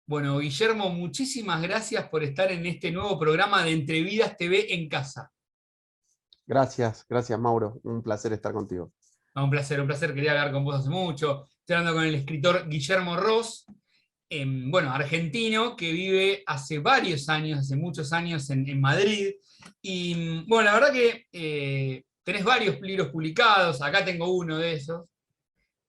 Bueno, Guillermo, muchísimas gracias por estar en este nuevo programa de Entrevidas TV en casa. Gracias, gracias Mauro, un placer estar contigo. No, un placer, quería hablar con vos hace mucho. Estoy hablando con el escritor Guillermo Ross, bueno, argentino, que vive hace varios años, hace muchos años en Madrid. Y bueno, la verdad que tenés varios libros publicados, acá tengo uno de esos,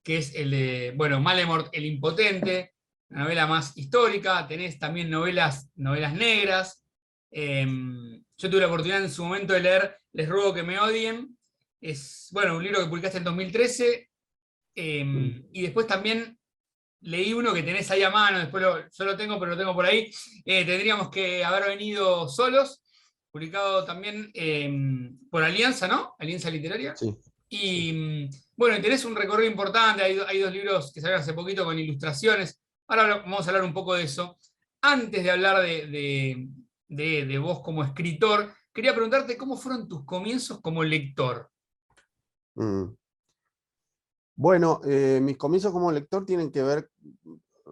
que es el de, bueno, Malemort el Impotente, la novela más histórica. Tenés también novelas negras. Yo tuve la oportunidad en su momento de leer Les ruego que me odien. Es, bueno, un libro que publicaste en 2013. Mm. Y después también leí uno que tenés ahí a mano, después yo lo tengo, pero lo tengo por ahí. Tendríamos que haber venido solos, publicado también por Alianza, ¿no? Alianza Literaria. Sí, sí. Y bueno, tenés un recorrido importante, hay dos libros que salieron hace poquito con ilustraciones. Ahora vamos a hablar un poco de eso. Antes de hablar de vos como escritor, quería preguntarte cómo fueron tus comienzos como lector. Mm. Bueno, mis comienzos como lector tienen que ver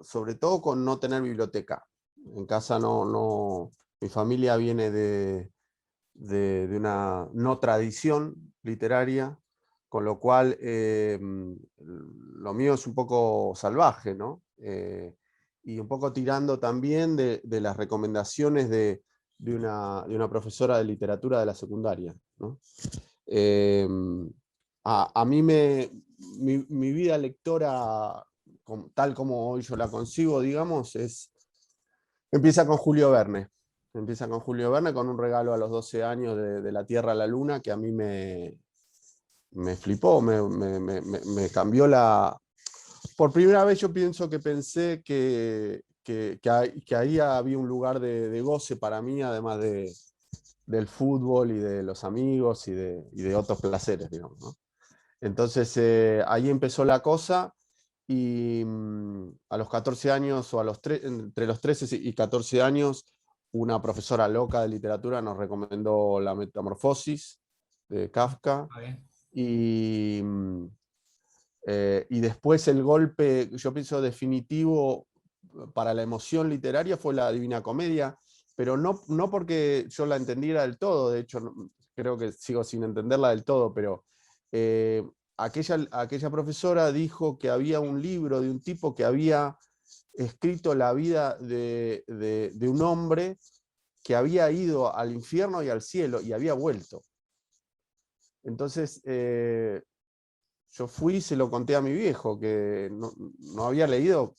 sobre todo con no tener biblioteca. En casa mi familia viene de una no tradición literaria, con lo cual lo mío es un poco salvaje, ¿no? Y un poco tirando también de las recomendaciones de una profesora de literatura de la secundaria, ¿no? Eh, a mí mi vida lectora, tal como hoy yo la concibo, digamos, empieza con Julio Verne. Empieza con Julio Verne, con un regalo a los 12 años de La Tierra a la Luna, que a mí me flipó, me cambió la... Por primera vez yo pienso que pensé que ahí había un lugar de goce para mí, además del fútbol y de los amigos y de otros placeres, digamos, ¿no? Entonces ahí empezó la cosa y a los 14 años o entre los 13 y 14 años, una profesora loca de literatura nos recomendó La Metamorfosis de Kafka A ver. y después el golpe, yo pienso definitivo para la emoción literaria fue La Divina Comedia, pero no porque yo la entendiera del todo, de hecho creo que sigo sin entenderla del todo, pero eh, aquella profesora dijo que había un libro de un tipo que había escrito la vida de un hombre que había ido al infierno y al cielo y había vuelto. Entonces, yo fui y se lo conté a mi viejo, que no había leído,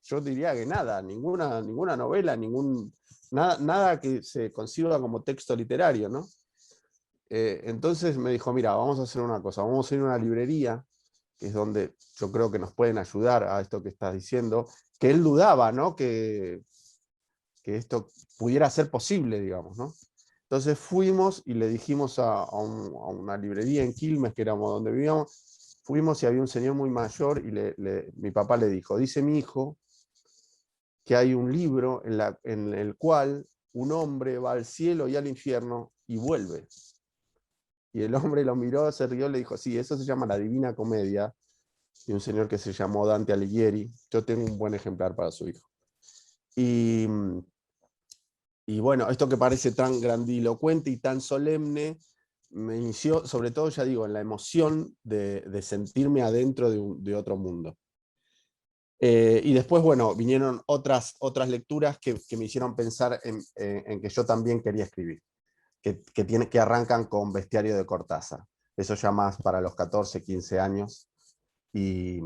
yo diría que nada, ninguna novela, nada que se conciba como texto literario, ¿no? Entonces me dijo, mira, vamos a hacer una cosa, vamos a ir a una librería, que es donde yo creo que nos pueden ayudar a esto que estás diciendo, que él dudaba, ¿no? Que esto pudiera ser posible, digamos, ¿no? Entonces fuimos y le dijimos a una librería en Quilmes, que éramos donde vivíamos, fuimos y había un señor muy mayor y mi papá le dijo, dice mi hijo que hay un libro en el cual un hombre va al cielo y al infierno y vuelve. Y el hombre lo miró, se rió, le dijo, sí, eso se llama La Divina Comedia, de un señor que se llamó Dante Alighieri. Yo tengo un buen ejemplar para su hijo. Y, y bueno, esto que parece tan grandilocuente y tan solemne, me inició, sobre todo, ya digo, en la emoción de sentirme adentro de otro mundo. Y después, bueno, vinieron otras lecturas que me hicieron pensar en que yo también quería escribir, que arrancan con Bestiario de Cortázar. Eso ya más para los 14, 15 años. Y,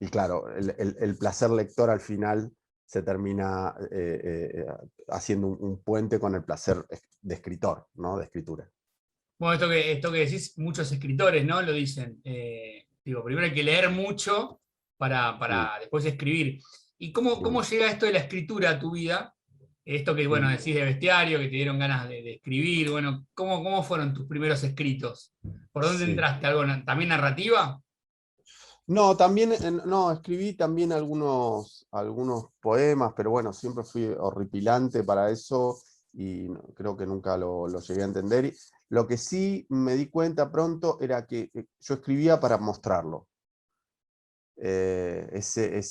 y claro, el placer lector al final se termina haciendo un puente con el placer de escritor, ¿no? De escritura. Bueno, esto que decís, muchos escritores, ¿no? Lo dicen. Digo, primero hay que leer mucho Mm, para después escribir. ¿Y cómo mm, llega esto de la escritura a tu vida? Esto que, bueno, mm. decís de bestiario, que te dieron ganas de escribir, bueno, ¿cómo fueron tus primeros escritos? ¿Por dónde Sí. entraste? ¿Algo, también narrativa? No, también, no, escribí también algunos poemas, pero bueno, siempre fui horripilante para eso y creo que nunca lo llegué a entender. Y lo que sí me di cuenta pronto era que yo escribía para mostrarlo. ese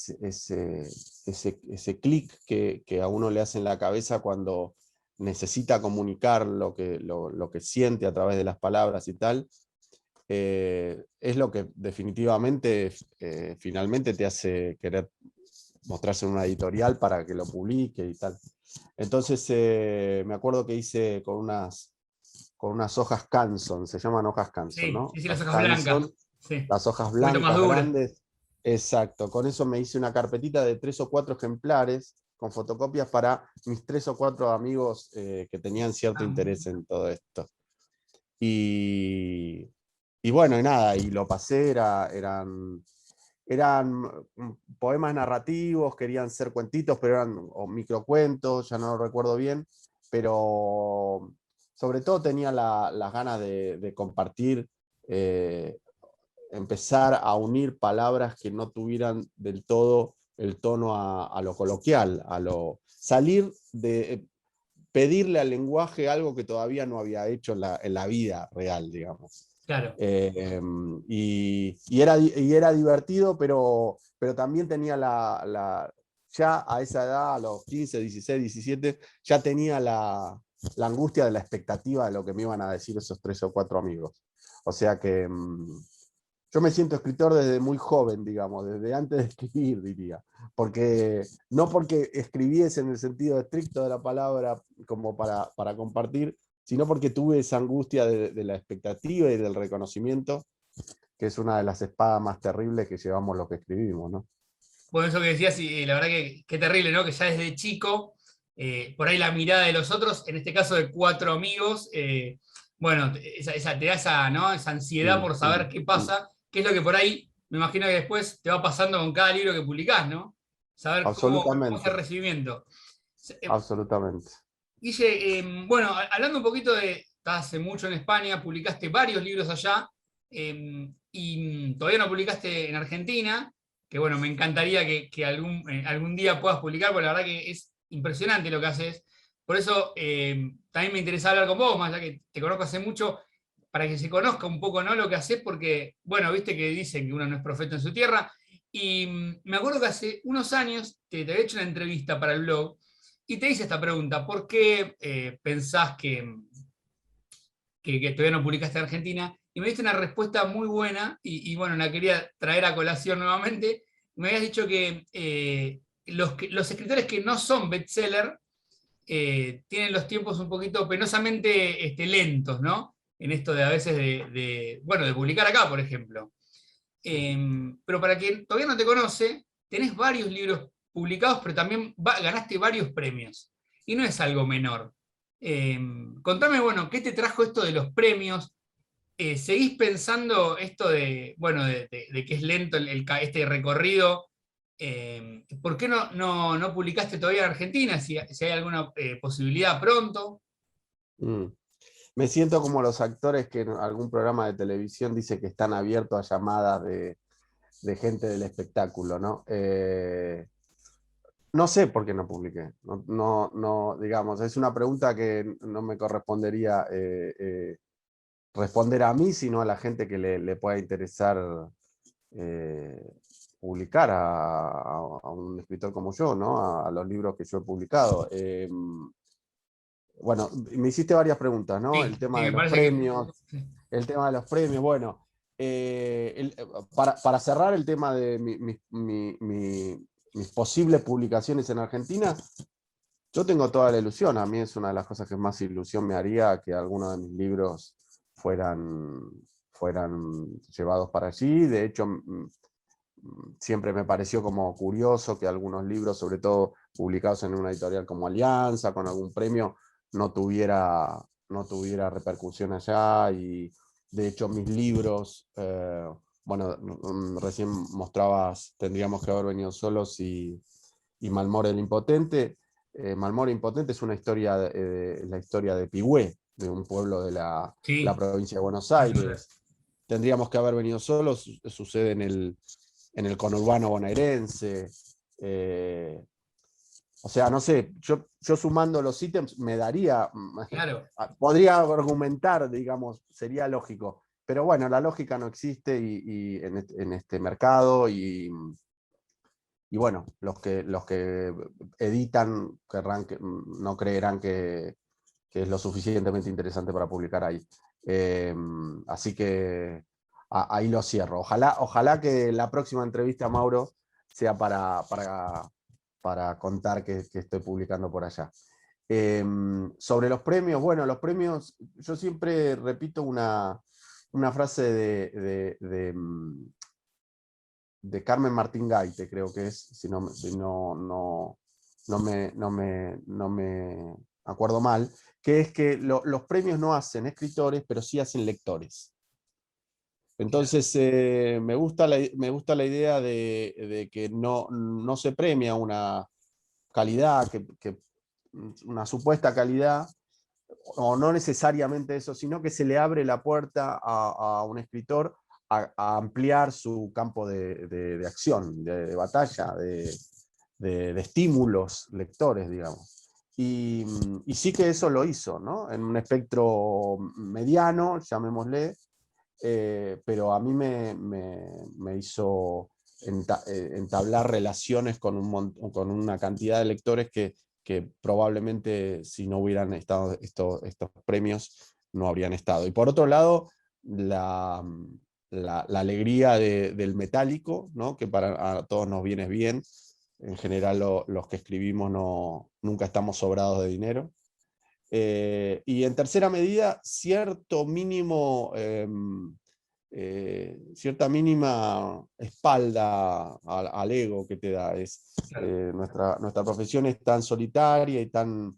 clic que a uno le hace en la cabeza cuando necesita comunicar lo que siente a través de las palabras y tal, es lo que definitivamente finalmente te hace querer mostrarse en una editorial para que lo publique y tal. Entonces me acuerdo que hice con unas hojas Canson, se llaman hojas Canson, Sí, ¿no? sí, sí, las Hojas hojas blancas. Canson, Sí. las hojas Un poquito más blancas, duras. grandes. Exacto, con eso me hice una carpetita de 3 o 4 ejemplares con fotocopias para mis 3 o 4 amigos que tenían cierto Ah, interés en todo esto. Y, y bueno, y nada, y lo pasé, eran poemas narrativos, querían ser cuentitos, pero eran o microcuentos, ya no lo recuerdo bien, pero sobre todo tenía las ganas de compartir, eh, empezar a unir palabras que no tuvieran del todo el tono a lo coloquial, salir de pedirle al lenguaje algo que todavía no había hecho en la vida real, digamos. claro. Y era divertido, pero también tenía ya a esa edad, a los 15, 16, 17, ya tenía la angustia de la expectativa de lo que me iban a decir esos 3 o 4 amigos. O sea que yo me siento escritor desde muy joven, digamos, desde antes de escribir, diría. No porque escribiese en el sentido estricto de la palabra como para compartir, sino porque tuve esa angustia de la expectativa y del reconocimiento, que es una de las espadas más terribles que llevamos los que escribimos, ¿no? Bueno, eso que decías, y la verdad que qué terrible, ¿no? Que ya desde chico, por ahí la mirada de los otros, en este caso de 4 amigos, bueno, te da esa, ¿no? Esa ansiedad por saber qué pasa, qué es lo que por ahí, me imagino que después te va pasando con cada libro que publicás, ¿no? Saber cómo es el Absolutamente, recibimiento. absolutamente. Guille, bueno, hablando un poquito estás hace mucho en España, publicaste varios libros allá, y todavía no publicaste en Argentina, que bueno, me encantaría que algún día puedas publicar, porque la verdad que es impresionante lo que haces. Por eso también me interesa hablar con vos, más allá que te conozco hace mucho, para que se conozca un poco, ¿no? Lo que haces, porque, bueno, viste que dicen que uno no es profeta en su tierra, y me acuerdo que hace unos años te había hecho una entrevista para el blog, y te hice esta pregunta: ¿por qué pensás que todavía no publicaste en Argentina? Y me diste una respuesta muy buena, y bueno, la quería traer a colación nuevamente. Me habías dicho que los escritores que no son bestseller tienen los tiempos un poquito penosamente lentos, ¿no? En esto de a veces bueno, de publicar acá, por ejemplo. Pero para quien todavía no te conoce, tenés varios libros publicados, pero también ganaste varios premios. Y no es algo menor. Contame, bueno, ¿qué te trajo esto de los premios? ¿Seguís pensando esto bueno, de que es lento este recorrido? ¿Por qué no publicaste todavía en Argentina? Si hay alguna posibilidad pronto. Mm. Me siento como los actores que en algún programa de televisión dice que están abiertos a llamadas de gente del espectáculo, ¿no? No sé por qué no publiqué. No, digamos, es una pregunta que no me correspondería responder a mí, sino a la gente que le pueda interesar eh, publicar a un escritor como yo, ¿no? A los libros que yo he publicado. Bueno, me hiciste varias preguntas, ¿no? Sí, El sí, tema de me los parece que. premios, Sí. el tema de los premios, bueno, para cerrar el tema de mis posibles publicaciones en Argentina, yo tengo toda la ilusión. A mí es una de las cosas que más ilusión me haría que algunos de mis libros fueran llevados para allí. De hecho, siempre me pareció como curioso que algunos libros, sobre todo publicados en una editorial como Alianza, con algún premio, no tuviera repercusión allá. Y de hecho mis libros, bueno, recién mostrabas Tendríamos que haber venido solos y Malmore el Impotente. Malmore Impotente es la historia de Pigüé, de un pueblo de la Sí, provincia de Buenos Aires. Tendríamos que haber venido solos, sucede en el conurbano bonaerense. Eh, o sea, no sé, yo sumando los ítems me daría, claro. podría argumentar, digamos, sería lógico. pero bueno, la lógica no existe en este mercado y bueno, los que editan no creerán que es lo suficientemente interesante para publicar ahí. Así que ahí lo cierro. Ojalá que la próxima entrevista, Mauro, sea para contar que estoy publicando por allá. Sobre los premios, bueno, los premios, yo siempre repito una frase de Carmen Martín Gaite, creo que es, si no me acuerdo mal, que es que los premios no hacen escritores, pero sí hacen lectores. Entonces, me gusta la idea de que no se premia una calidad, una supuesta calidad, o no necesariamente eso, sino que se le abre la puerta a un escritor a ampliar su campo de acción, de batalla, de estímulos lectores, digamos. Y sí que eso lo hizo, ¿no? En un espectro mediano, llamémosle, pero a mí me hizo entablar relaciones con una cantidad de lectores que probablemente si no hubieran estado estos premios no habrían estado. Y por otro lado, la alegría del metálico, ¿no? Que a todos nos viene bien. En general los que escribimos nunca estamos sobrados de dinero. Y en tercera medida, cierta mínima espalda al ego que te da. Nuestra profesión es tan solitaria y tan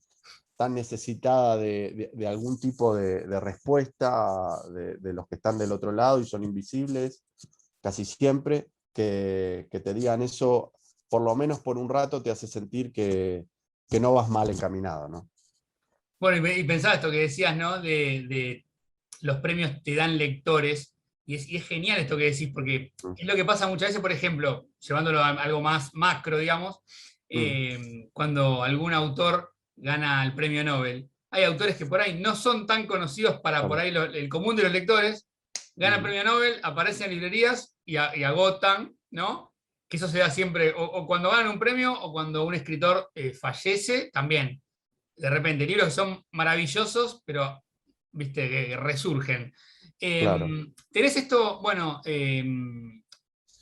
necesitada de algún tipo de respuesta de los que están del otro lado y son invisibles, casi siempre, que te digan eso, por lo menos por un rato, te hace sentir que no vas mal encaminado, ¿no? Bueno, y pensaba esto que decías, ¿no? De los premios te dan lectores, y es genial esto que decís, porque Mm, es lo que pasa muchas veces, por ejemplo, llevándolo a algo más macro, digamos, mm, cuando algún autor gana el premio Nobel. Hay autores que por ahí no son tan conocidos para por claro. ahí el común de los lectores, ganan el Mm, premio Nobel, aparecen en librerías y agotan, ¿no? Que eso se da siempre, o cuando ganan un premio o cuando un escritor fallece, también de repente, libros que son maravillosos, pero, viste, que resurgen. claro. Tenés esto, bueno,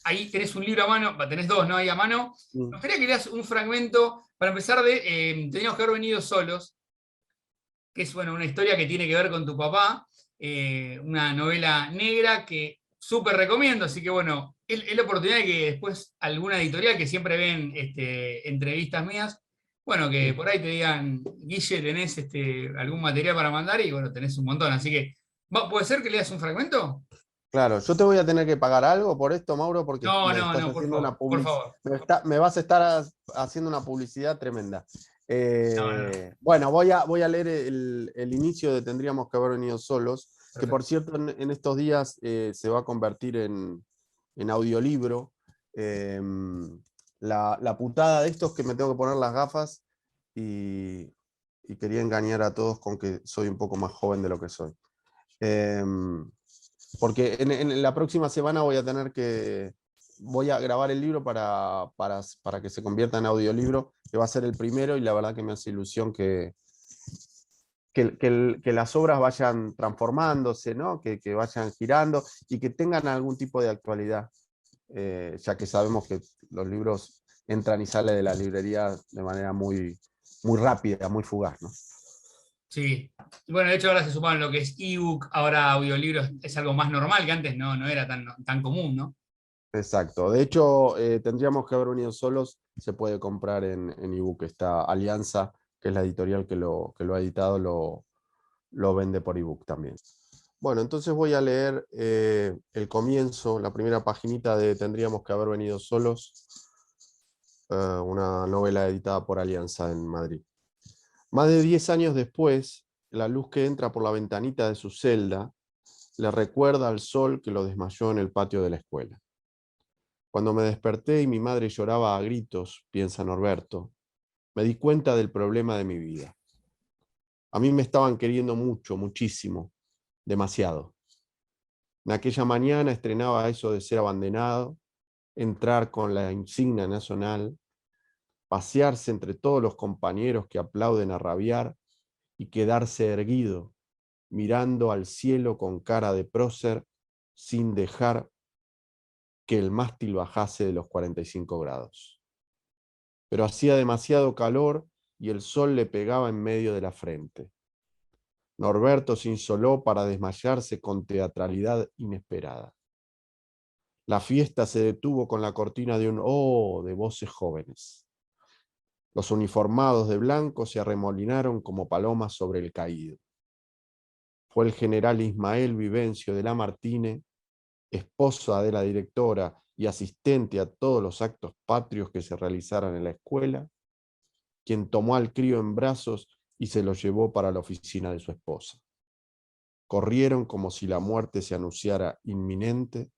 ahí tenés un libro a mano, tenés dos, ¿no? Ahí a mano. Me Mm, gustaría que leas un fragmento, para empezar, de Teníamos que haber venido solos, que es, bueno, una historia que tiene que ver con tu papá, una novela negra que súper recomiendo, así que, bueno, es la oportunidad de que después alguna editorial que siempre ven entrevistas mías, bueno, que mm. por ahí te digan, Guille, tenés algún material para mandar y bueno, tenés un montón. Así que, ¿puede ser que leas un fragmento? Claro, yo te voy a tener que pagar algo por esto, Mauro, porque No, me no, estás no, por haciendo favor, por favor. me vas a estar haciendo una publicidad tremenda. No, no, no. Bueno, voy a leer el inicio de Tendríamos que haber venido solos, que por Perfecto. cierto en estos días se va a convertir en audiolibro. Eh, la putada de esto es que me tengo que poner las gafas y, y quería engañar a todos con que soy un poco más joven de lo que soy. Porque en la próxima semana voy a grabar el libro para que se convierta en audiolibro, que va a ser el primero, y la verdad que me hace ilusión que las obras vayan transformándose, ¿no? Que vayan girando y que tengan algún tipo de actualidad, ya que sabemos que los libros entran y salen de la librería de manera muy rápida, muy fugaz, ¿no? Sí. Y bueno, de hecho ahora se sumaron lo que es ebook, ahora audiolibros es algo más normal, que antes no era tan común, ¿no? Exacto. De hecho, tendríamos que haber venido solos. Se puede comprar en ebook. Esta Alianza, que es la editorial que lo ha editado, lo vende por ebook también. Bueno, entonces voy a leer el comienzo, la primera paginita de Tendríamos que haber venido solos, una novela editada por Alianza en Madrid. Más de 10 años después, la luz que entra por la ventanita de su celda le recuerda al sol que lo desmayó en el patio de la escuela. Cuando me desperté y mi madre lloraba a gritos, piensa Norberto, me di cuenta del problema de mi vida. A mí me estaban queriendo mucho, muchísimo, demasiado. En aquella mañana estrenaba eso de ser abandonado, entrar con la insignia nacional, pasearse entre todos los compañeros que aplauden a rabiar y quedarse erguido, mirando al cielo con cara de prócer, sin dejar que el mástil bajase de los 45 grados. Pero hacía demasiado calor y el sol le pegaba en medio de la frente. Norberto se insoló para desmayarse con teatralidad inesperada. La fiesta se detuvo con la cortina de un "oh" de voces jóvenes. Los uniformados de blanco se arremolinaron como palomas sobre el caído. Fue el general Ismael Vivencio de Lamartine, esposa de la directora y asistente a todos los actos patrios que se realizaran en la escuela, quien tomó al crío en brazos y se lo llevó para la oficina de su esposa. Corrieron como si la muerte se anunciara inminente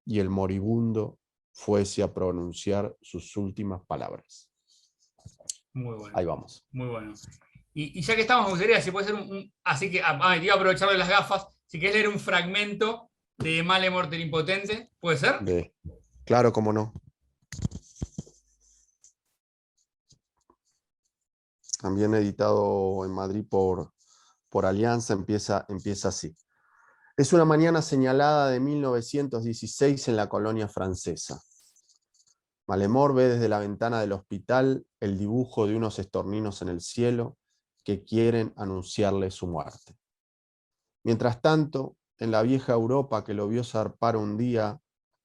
y el moribundo fuese a pronunciar sus últimas palabras. Muy bueno. Ahí vamos. Muy bueno. Y ya que estamos, me gustaría, si puede ser así que te iba a aprovechar de las gafas, si querés leer un fragmento de Male Morte el Impotente, ¿puede ser? Claro, cómo no. También editado en Madrid por Alianza, empieza así. Es una mañana señalada de 1916 en la colonia francesa. Malemort ve desde la ventana del hospital el dibujo de unos estorninos en el cielo que quieren anunciarle su muerte. Mientras tanto, en la vieja Europa que lo vio zarpar un día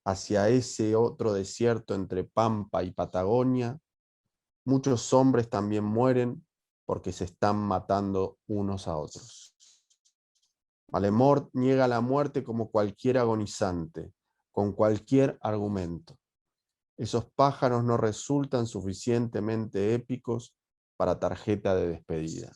hacia ese otro desierto entre Pampa y Patagonia, muchos hombres también mueren porque se están matando unos a otros. Malemort niega la muerte como cualquier agonizante, con cualquier argumento. Esos pájaros no resultan suficientemente épicos para tarjeta de despedida.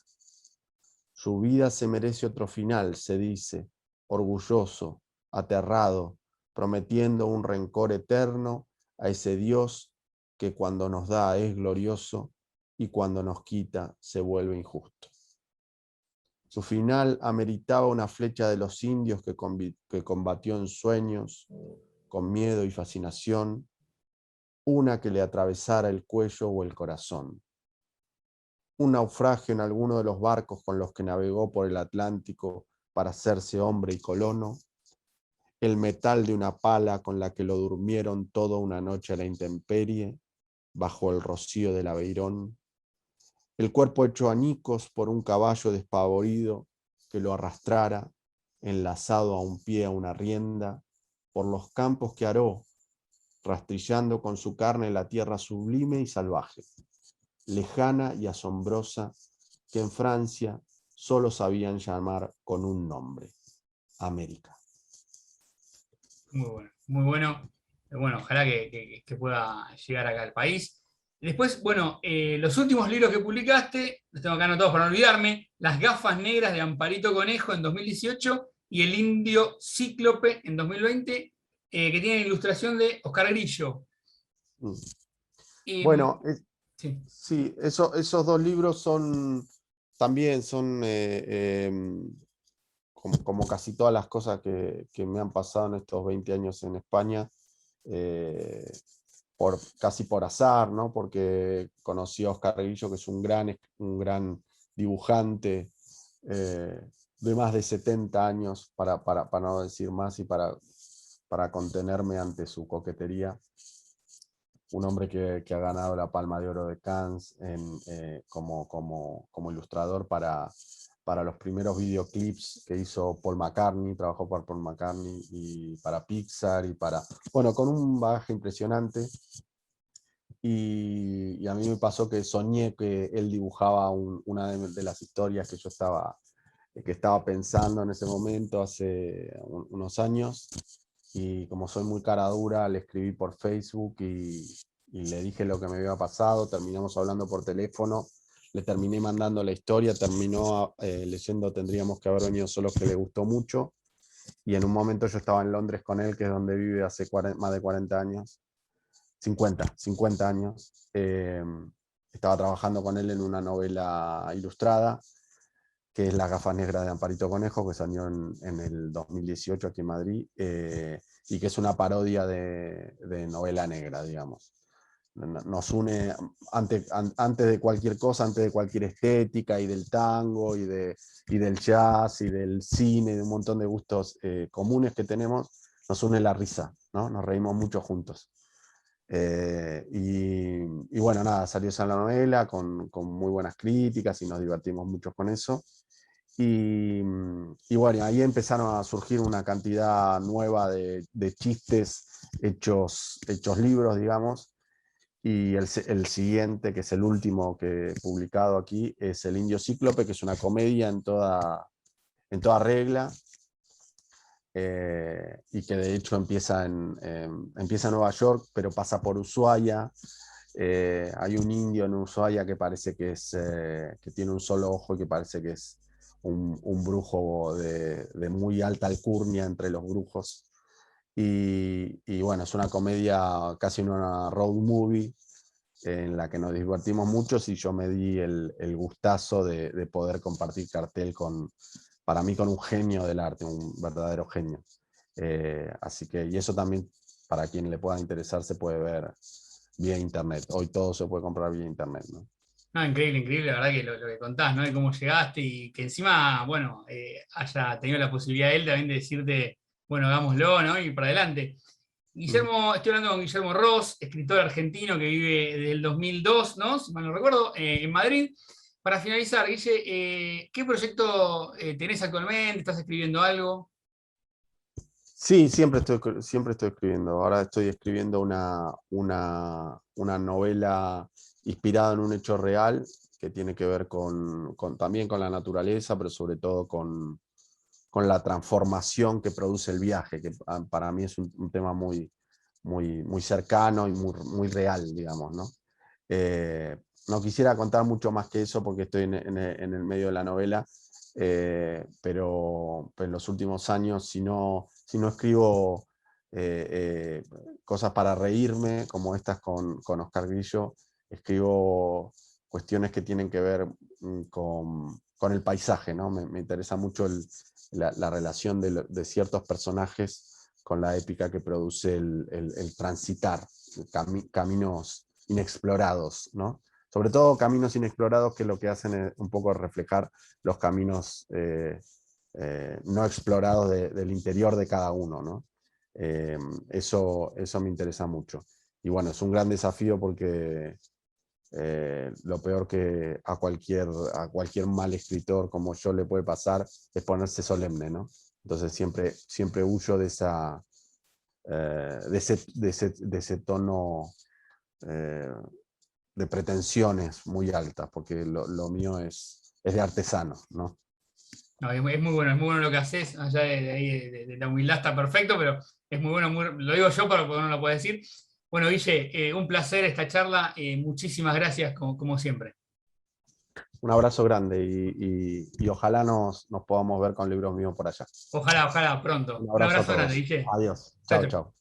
Su vida se merece otro final, se dice, orgulloso, aterrado, prometiendo un rencor eterno a ese Dios que cuando nos da es glorioso y cuando nos quita se vuelve injusto. Su final ameritaba una flecha de los indios que combatió en sueños, con miedo y fascinación, una que le atravesara el cuello o el corazón. Un naufragio en alguno de los barcos con los que navegó por el Atlántico para hacerse hombre y colono, el metal de una pala con la que lo durmieron toda una noche a la intemperie, bajo el rocío del Aveirón, el cuerpo hecho añicos por un caballo despavorido que lo arrastrara, enlazado a un pie a una rienda, por los campos que aró, rastrillando con su carne la tierra sublime y salvaje, lejana y asombrosa, que en Francia solo sabían llamar con un nombre: América. Muy bueno, muy bueno. Bueno, ojalá que pueda llegar acá al país. Después, bueno, los últimos libros que publicaste, los tengo acá anotados para no olvidarme: Las gafas negras de Amparito Conejo en 2018 y El indio cíclope en 2020, que tienen ilustración de Oscar Grillo. Bueno, Sí. sí, esos dos libros también son, como casi todas las cosas que me han pasado en estos 20 años en España, casi por azar, ¿no? Porque conocí a Oscar Grillo, que es un gran dibujante, de más de 70 años, para no decir más, y para contenerme ante su coquetería. Un hombre que ha ganado la Palma de Oro de Cannes como ilustrador para los primeros videoclips que hizo Paul McCartney, trabajó por Paul McCartney y para Pixar, con un bagaje impresionante. Y a mí me pasó que soñé que él dibujaba una de las historias que yo estaba pensando en ese momento, hace unos años, y como soy muy cara dura, le escribí por Facebook y le dije lo que me había pasado. Terminamos hablando por teléfono, le terminé mandando la historia, terminó leyendo Tendríamos que haber venido solos, que le gustó mucho, y en un momento yo estaba en Londres con él, que es donde vive hace más de 40 años, 50 años. Estaba trabajando con él en una novela ilustrada, que es Las gafas negras de Amparito Conejo, que salió en el 2018 aquí en Madrid, y que es una parodia de novela negra, digamos. Nos une, antes de cualquier cosa, antes de cualquier estética, y del tango, y del jazz, y del cine, de un montón de gustos comunes que tenemos, nos une la risa, ¿no? Nos reímos mucho juntos. Y bueno, nada, salió esa la novela con muy buenas críticas y nos divertimos mucho con eso. Y bueno, ahí empezaron a surgir una cantidad nueva de chistes hechos libros, digamos. Y el siguiente, que es el último que he publicado aquí, es El Indio Cíclope, que es una comedia en toda regla, y que de hecho empieza en Nueva York, pero pasa por Ushuaia. Hay un indio en Ushuaia que parece que tiene un solo ojo y que parece que es un brujo de muy alta alcurnia entre los brujos. Y bueno, es una comedia, casi una road movie, en la que nos divertimos mucho, y yo me di el gustazo de poder compartir cartel para mí, con un genio del arte, un verdadero genio. Así que, y eso también, para quien le pueda interesar, se puede ver vía internet. Hoy todo se puede comprar vía internet, ¿no? No, increíble, increíble, la verdad que lo que contás, ¿no? De cómo llegaste y que encima, bueno, haya tenido la posibilidad él también de decirte, bueno, hagámoslo, ¿no? Y para adelante. Guillermo, estoy hablando con Guillermo Ross, escritor argentino que vive desde el 2002, ¿no? Si mal no recuerdo, en Madrid. Para finalizar, Guille, ¿qué proyecto tenés actualmente? ¿Estás escribiendo algo? Sí, siempre estoy escribiendo. Ahora estoy escribiendo una novela inspirada en un hecho real, que tiene que ver también con la naturaleza, pero sobre todo con la transformación que produce el viaje, que para mí es un tema muy cercano y muy real, digamos, ¿no? No quisiera contar mucho más que eso porque estoy en el medio de la novela, pero en los últimos años, si no escribo cosas para reírme, como estas con Oscar Grillo, escribo cuestiones que tienen que ver con el paisaje, ¿no? Me interesa mucho la relación de ciertos personajes con la épica que produce el transitar caminos inexplorados, ¿no? Sobre todo caminos inexplorados, que lo que hacen es un poco reflejar los caminos no explorados del interior de cada uno, ¿no? Eso me interesa mucho. Y bueno, es un gran desafío porque lo peor que a cualquier mal escritor como yo le puede pasar es ponerse solemne, ¿no? Entonces siempre huyo de ese tono de pretensiones muy altas, porque lo mío es de artesano, ¿no? No, es muy bueno lo que haces, allá de la humildad está perfecto, pero es muy bueno, lo digo yo para porque no lo puedo decir. Bueno, Guille, un placer esta charla, muchísimas gracias como siempre. Un abrazo grande y ojalá nos podamos ver con libros míos por allá. Ojalá, ojalá, Un pronto. Un abrazo a abrazo grande, todos. Guille. Adiós. Chao, Chao, chao. chao.